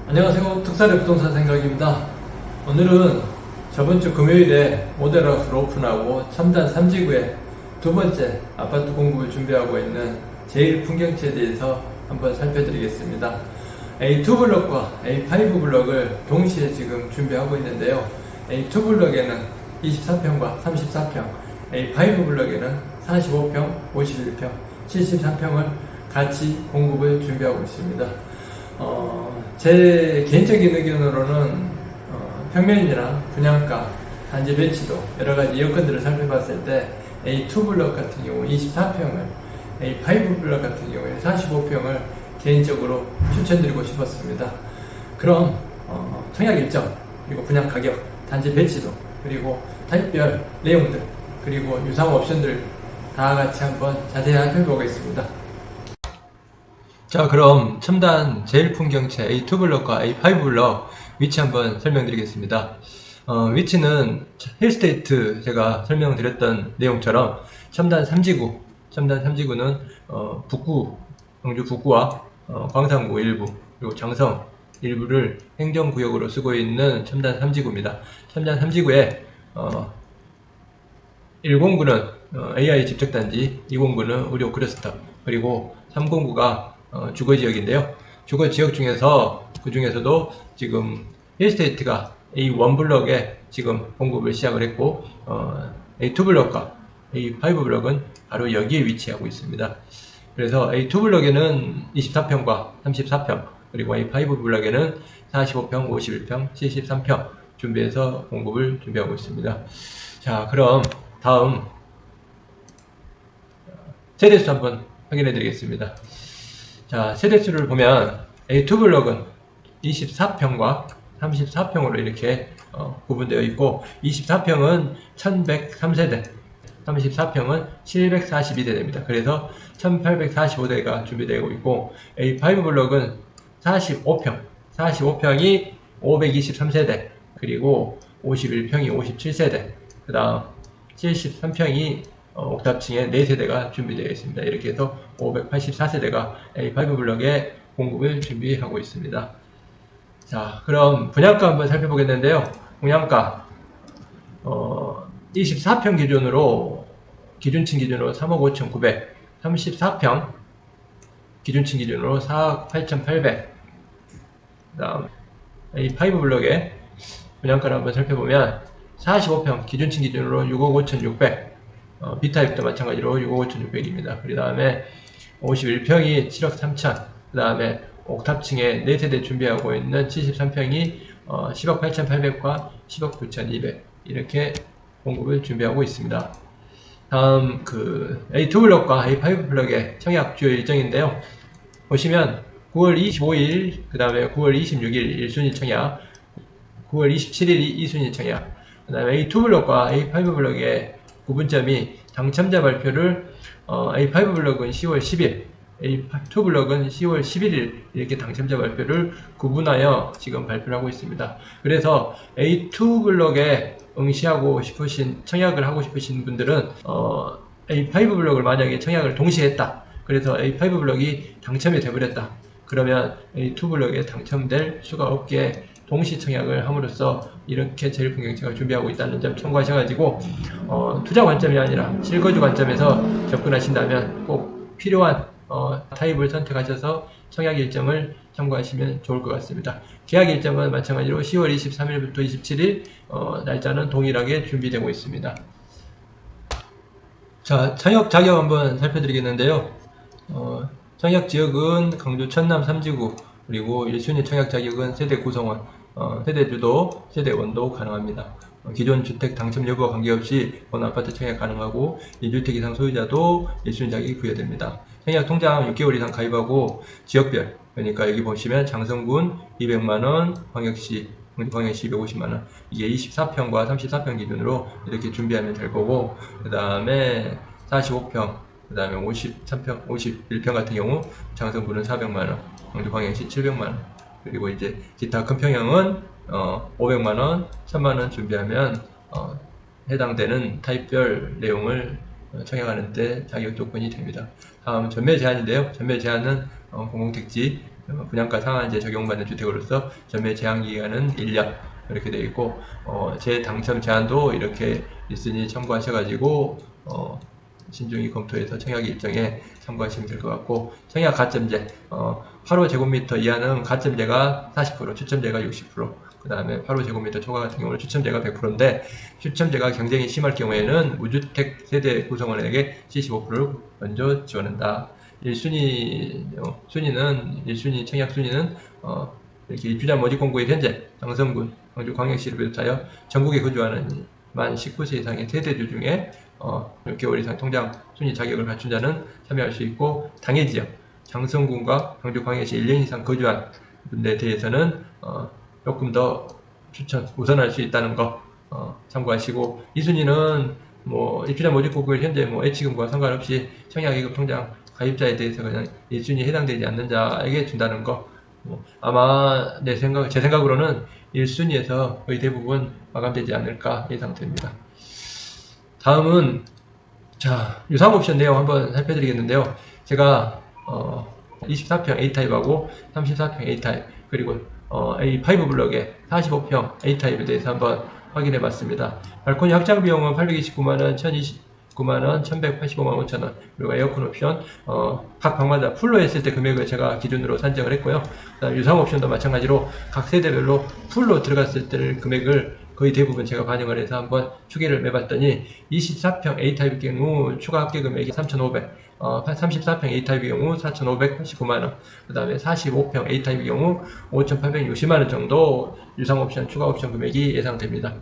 안녕하세요. 특사의 부동산 생각입니다. 오늘은 저번주 금요일에 모델하우스를 오픈하고 첨단 3지구의 두 번째 아파트 공급을 준비하고 있는 제1풍경지에 대해서 한번 살펴드리겠습니다. A2 블럭과 A5 블럭을 동시에 지금 준비하고 있는데요. A2 블럭에는 24평과 34평, A5 블럭에는 45평, 51평, 73평을 같이 공급을 준비하고 있습니다. 제 개인적인 의견으로는 평면이나 분양가, 단지 배치도 여러가지 여건들을 살펴봤을 때 A2 블럭 같은 경우 24평을, A5 블럭 같은 경우에 45평을 개인적으로 추천드리고 싶었습니다. 그럼 청약 일정, 그리고 분양 가격, 단지 배치도, 그리고 타입별 내용들, 그리고 유상 옵션들 다 같이 한번 자세히 살펴보겠습니다. 자, 그럼 첨단 제1풍경채 A2 블럭과 A5 블럭 위치 한번 설명드리겠습니다. 위치는 힐스테이트 제가 설명드렸던 내용처럼 첨단 3지구는 북구, 경주 북구와 광산구 일부, 그리고 장성 일부를 행정구역으로 쓰고 있는 첨단 3지구입니다. 첨단 3지구에 109는 AI 집적단지, 209는 의료 클러스터, 그리고 309가 주거지역인데요. 주거지역 중에서 그 중에서도 지금 힐스테이트가 A1 블럭에 지금 공급을 시작을 했고 A2 블럭과 A5 블럭은 바로 여기에 위치하고 있습니다. 그래서 A2 블럭에는 24평과 34평, 그리고 A5 블럭에는 45평, 51평, 73평 준비해서 공급을 준비하고 있습니다. 자, 그럼 다음 세대수 한번 확인해 드리겠습니다. 자, 세대수를 보면 A2 블럭은 24평과 34평으로 이렇게 구분되어 있고, 24평은 1103세대, 34평은 742세대입니다. 그래서 1845대가 준비되고 있고, A5 블럭은 45평이 523세대, 그리고 51평이 57세대, 그 다음 73평이 옥탑층에 4세대가 준비되어 있습니다. 이렇게 해서 584세대가 A5 블럭에 공급을 준비하고 있습니다. 자, 그럼 분양가 한번 살펴보겠는데요. 분양가 24평 기준층 기준으로 3억 5,900, 34평 기준층 기준으로 4억 8,800. 그 다음 A5 블럭의 분양가를 한번 살펴보면 45평 기준층 기준으로 6억 5,600, B타입도 마찬가지로 6억 5,600입니다. 그 다음에 51평이 7억 3천, 그 다음에 옥탑층에 4세대 준비하고 있는 73평이 10억 8,800과 10억 9,200 이렇게 공급을 준비하고 있습니다. 다음 A2 블럭과 A5 블럭의 청약 주요 일정인데요. 보시면 9월 25일, 그 다음에 9월 26일 1순위 청약, 9월 27일 2순위 청약, 그 다음에 A2 블럭과 A5 블럭의 구분점이 당첨자 발표를 A5 블럭은 10월 10일, A2 블럭은 10월 11일 이렇게 당첨자 발표를 구분하여 지금 발표를 하고 있습니다. 그래서 A2 블럭에 응시하고 싶으신, 청약을 하고 싶으신 분들은 A5 블럭을 만약에 청약을 동시에 했다, 그래서 A5 블럭이 당첨이 되버렸다, 그러면 A2 블럭에 당첨될 수가 없게 동시 청약을 함으로써 이렇게 제1풍경채가 준비하고 있다는 점 참고하셔가지고 투자 관점이 아니라 실거주 관점에서 접근하신다면 꼭 필요한 타입을 선택하셔서 청약 일정을 참고하시면 좋을 것 같습니다. 계약 일정은 마찬가지로 10월 23일부터 27일 날짜는 동일하게 준비되고 있습니다. 자, 청약 자격 한번 살펴드리겠는데요. 청약 지역은 강주 천남 3지구, 그리고 1순위 청약 자격은 세대 구성원, 세대 주도, 세대 원도 가능합니다. 기존 주택 당첨 여부와 관계없이 본 아파트 청약 가능하고 1주택 이상 소유자도 1순위 자격이 부여됩니다. 청약 통장 6개월 이상 가입하고 지역별, 그러니까 여기 보시면 장성군 200만원, 광역시 250만원, 이게 24평과 34평 기준으로 이렇게 준비하면 될 거고, 그 다음에 45평, 그 다음에 53평, 51평 같은 경우 장성군은 400만원, 광주광역시 700만원, 그리고 이제 기타 큰 평형은 500만원, 1000만원 준비하면 해당되는 타입별 내용을 청약하는 데 자격 조건이 됩니다. 다음 전매 제한인데요. 전매 제한은 공공택지 분양가 상한제 적용받는 주택으로서 전매 제한 기간은 1년 이렇게 되어 있고, 재당첨 제한도 이렇게 있으니 참고하셔가지고 신중히 검토해서 청약 일정에 참고하시면 될 것 같고, 청약 가점제 8호 이하는 가점제가 40%, 추첨제가 60%, 그 다음에 8호 초과 같은 경우는 추첨제가 100%인데 추첨제가 경쟁이 심할 경우에는 무주택 세대 구성원에게 75%를 먼저 지원한다. 1순위 청약 순위는 이렇게 입주자 모집 공고에 현재 장성군, 광주광역시를 비롯하여 전국에 거주하는 만 19세 이상의 세대주 중에 6개월 이상 통장 순위 자격을 갖춘 자는 참여할 수 있고, 당해 지역 장성군과 광주광역시 1년 이상 거주한 분들에 대해서는 조금 더 우선할 수 있다는 거 참고하시고, 이 순위는 입주자 모집 공고일 현재 예치금과 상관없이 청약예금 통장 가입자에 대해서 그냥 1순위에 해당되지 않는 자에게 준다는 거, 아마 제 생각으로는 1순위에서 거의 대부분 마감되지 않을까 예상됩니다. 다음은 유상옵션 내용 한번 살펴드리겠는데요. 제가 24평 A타입하고 34평 A타입, 그리고 A5 블럭의 45평 A타입에 대해서 한번 확인해 봤습니다. 발코니 확장 비용은 829만원, 1029만원, 1185만 5천원, 그리고 에어컨 옵션 각 방마다 풀로 했을 때 금액을 제가 기준으로 산정을 했고요. 그다음 유상 옵션도 마찬가지로 각 세대별로 풀로 들어갔을 때 금액을 거의 대부분 제가 반영을 해서 한번 추계를 매봤더니 24평 A타입의 경우 추가 합계 금액이 3,500, 34평 A타입의 경우 4,589만원, 그 다음에 45평 A타입의 경우 5,860만원 정도 유상옵션 추가 옵션 금액이 예상됩니다.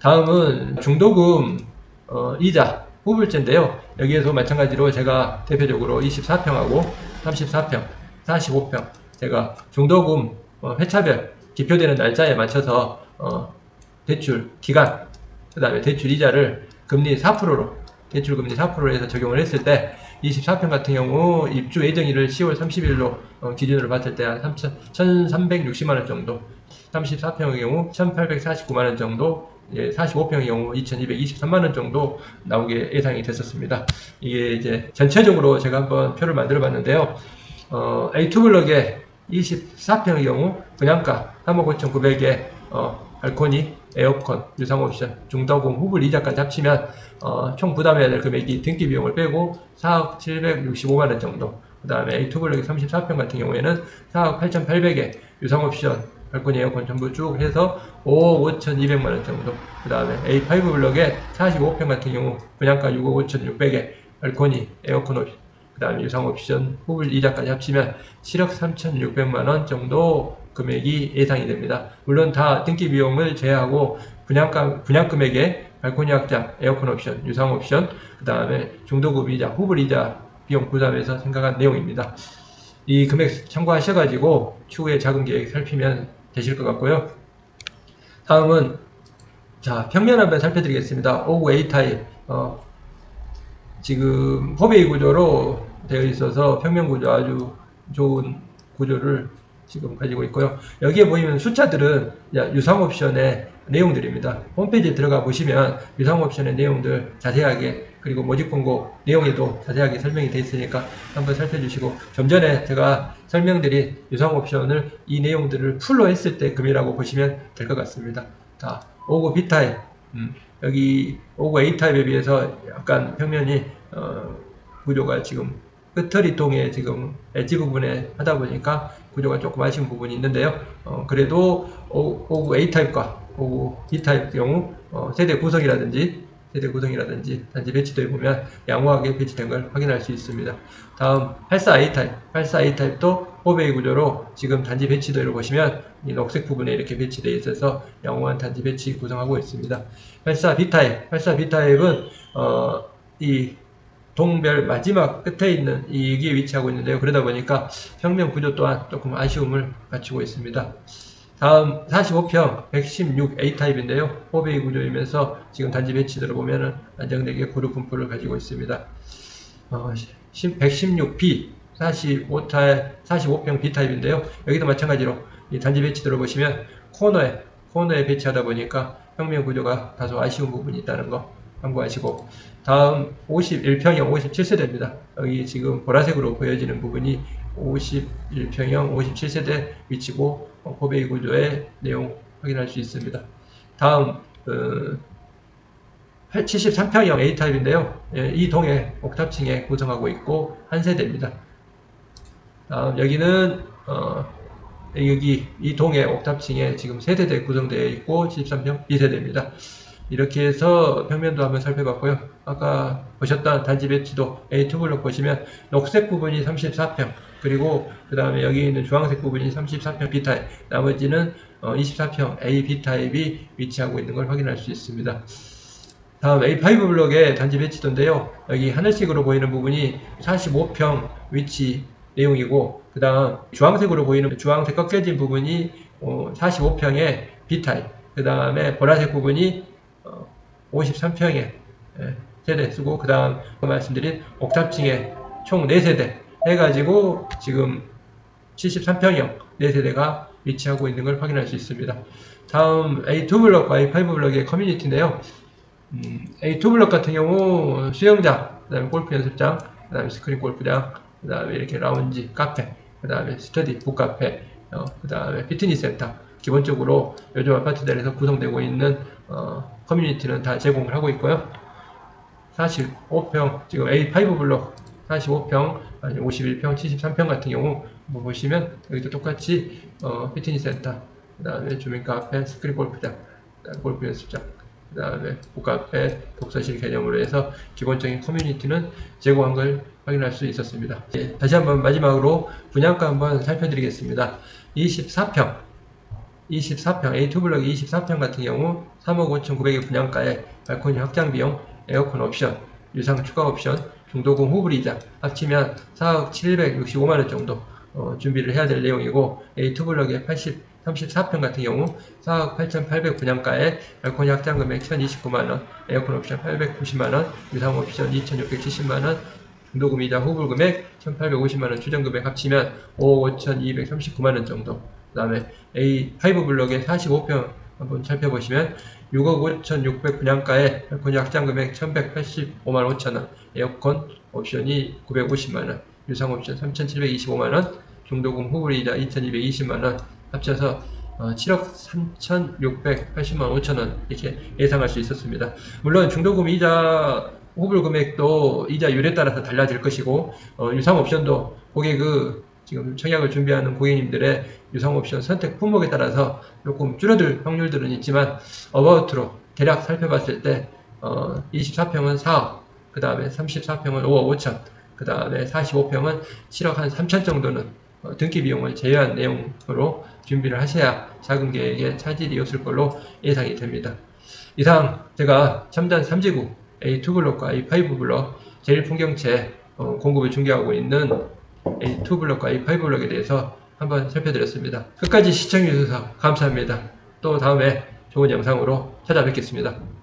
다음은 중도금 이자 후불제인데요. 여기에서 마찬가지로 제가 대표적으로 24평하고 34평, 45평 제가 중도금 회차별 기표되는 날짜에 맞춰서 대출 기간, 그 다음에 대출 이자를 금리 4%로 대출 금리 4%로 해서 적용을 했을 때 24평 같은 경우 입주 예정일을 10월 30일로 기준으로 봤을 때 한 1,360만원 정도, 34평의 경우 1,849만원 정도, 45평의 경우 2,223만원 정도 나오게 예상이 됐었습니다. 이게 이제 전체적으로 제가 한번 표를 만들어 봤는데요. A2 블럭의 24평의 경우 분양가 3억 5,900에 발코니, 에어컨, 유상옵션, 중도금, 후불 이자까지 합치면 총 부담해야 될 금액이 등기 비용을 빼고 4억 765만원 정도, 그 다음에 A2 블럭의 34평 같은 경우에는 4억 8,800에 유상옵션, 발코니, 에어컨 전부 쭉 해서 5억 5,200만원 정도, 그 다음에 A5 블럭의 45평 같은 경우 분양가 6억 5,600에 발코니, 에어컨 옵션, 그 다음에 유상옵션, 후불 이자까지 합치면 7억 3,600만원 정도 금액이 예상이 됩니다. 물론 다 등기 비용을 제외하고 분양 금액에 발코니 확장, 에어컨 옵션, 유상 옵션, 그 다음에 중도금 이자, 후불 이자 비용 부담해서 생각한 내용입니다. 이 금액 참고하셔가지고 추후에 자금 계획 살피면 되실 것 같고요. 다음은 평면 한번 살펴드리겠습니다. 5구 A타입 지금 포베이 구조로 되어 있어서 평면 구조 아주 좋은 구조를 지금 가지고 있고요. 여기에 보이는 숫자들은 유상옵션의 내용들입니다. 홈페이지에 들어가 보시면 유상옵션의 내용들 자세하게, 그리고 모집공고 내용에도 자세하게 설명이 되어 있으니까 한번 살펴주시고, 좀 전에 제가 설명드린 유상옵션을 이 내용들을 풀로 했을 때 금이라고 보시면 될 것 같습니다. 5구 B타입, 여기 5구 A타입에 비해서 약간 평면이 구조가 지금 끄트리 통에 지금 엣지 부분에 하다 보니까 구조가 조금 아쉬운 부분이 있는데요. 그래도 5구 A타입과 5구 B타입 경우 세대 구성이라든지 단지 배치도에 보면 양호하게 배치된 걸 확인할 수 있습니다. 다음 84A타입도 포베이 구조로 지금 단지 배치도를 보시면 이 녹색 부분에 이렇게 배치되어 있어서 양호한 단지 배치 구성하고 있습니다. 84B타입은 이 동별 마지막 끝에 있는 여기에 위치하고 있는데요. 그러다 보니까 평면 구조 또한 조금 아쉬움을 갖추고 있습니다. 다음 45평 116 A타입인데요. 포베이 구조이면서 지금 단지 배치들을 보면은 안정되게 그룹 분포를 가지고 있습니다. 116B 45평 B타입인데요. 여기도 마찬가지로 이 단지 배치들을 보시면 코너에 배치하다 보니까 평면 구조가 다소 아쉬운 부분이 있다는 거 참고하시고, 다음 51평형 57세대입니다. 여기 지금 보라색으로 보여지는 부분이 51평형 57세대 위치고 고베이 구조의 내용 확인할 수 있습니다. 다음 73평형 A타입인데요. 이 동에 옥탑층에 구성하고 있고 한 세대입니다. 다음 여기는 여기 이 동의 옥탑층에 지금 세대대 구성되어 있고 73평 B세대입니다. 이렇게 해서 평면도 한번 살펴봤고요. 아까 보셨던 단지 배치도 A2블록 보시면 녹색 부분이 34평, 그리고 그 다음에 여기 있는 주황색 부분이 34평 B타입, 나머지는 24평 A, B타입이 위치하고 있는 걸 확인할 수 있습니다. 다음 A5 블록의 단지 배치도인데요. 여기 하늘색으로 보이는 부분이 45평 위치 내용이고, 그 다음 주황색으로 보이는 주황색 꺾여진 부분이 45평의 B타입, 그 다음에 보라색 부분이 53평의 세대 쓰고, 그 다음 말씀드린 옥탑층에 총 4세대 해가지고 지금 73평형 4세대가 위치하고 있는 걸 확인할 수 있습니다. 다음 A2블록과 A5블록의 커뮤니티인데요. A2블록 같은 경우 수영장, 그 다음에 골프 연습장, 그 다음에 스크린 골프장, 그 다음에 이렇게 라운지, 카페, 그 다음에 스터디, 북카페, 그 다음에 피트니스 센터, 기본적으로 요즘 아파트들에서 구성되고 있는 커뮤니티는 다 제공을 하고 있고요. 45평, 지금 A5 블록 45평, 51평, 73평 같은 경우 뭐 보시면 여기도 똑같이 피트니스 센터, 그 다음에 주민 카페, 스크린 골프장, 골프 연습장, 그 다음에 북카페, 독서실 개념으로 해서 기본적인 커뮤니티는 제공한 걸 확인할 수 있었습니다. 다시 한번 마지막으로 분양가 한번 살펴드리겠습니다. 24평 A2블록 24평 같은 경우 3억 5,900의 분양가에 발코니 확장 비용, 에어컨 옵션, 유상 추가 옵션, 중도금 후불이자 합치면 4억 765만원 정도 준비를 해야 될 내용이고, A2블록의 34평 같은 경우 4억 8,800 분양가에 발코니 확장 금액 1,029만원, 에어컨 옵션 890만원, 유상 옵션 2,670만원, 중도금 이자 후불 금액 1,850만원, 추정 금액 합치면 5억 5,239만원 정도. 그 다음에 A5 블록의 45평 한번 살펴보시면 6억 5,600 분양가에 발코니 확장 금액 1,185만 5천원, 에어컨 옵션이 950만원, 유상 옵션 3,725만원, 중도금 후불이자 2,220만원 합쳐서 7억 3,680만 5천원 이렇게 예상할 수 있었습니다. 물론 중도금 이자 후불 금액도 이자율에 따라서 달라질 것이고, 유상 옵션도 고객의 지금 청약을 준비하는 고객님들의 유상 옵션 선택 품목에 따라서 조금 줄어들 확률들은 있지만, 어바웃으로 대략 살펴봤을 때 24평은 4억, 그 다음에 34평은 5억 5천, 그 다음에 45평은 7억 한 3천 정도는 등기 비용을 제외한 내용으로 준비를 하셔야 자금 계획에 차질이 없을 걸로 예상이 됩니다. 이상 제가 첨단 3지구 A2블록과 A5블록 제1풍경채 공급을 중개하고 있는 A2블록과 A5블록에 대해서 한번 살펴드렸습니다. 끝까지 시청해주셔서 감사합니다. 또 다음에 좋은 영상으로 찾아뵙겠습니다.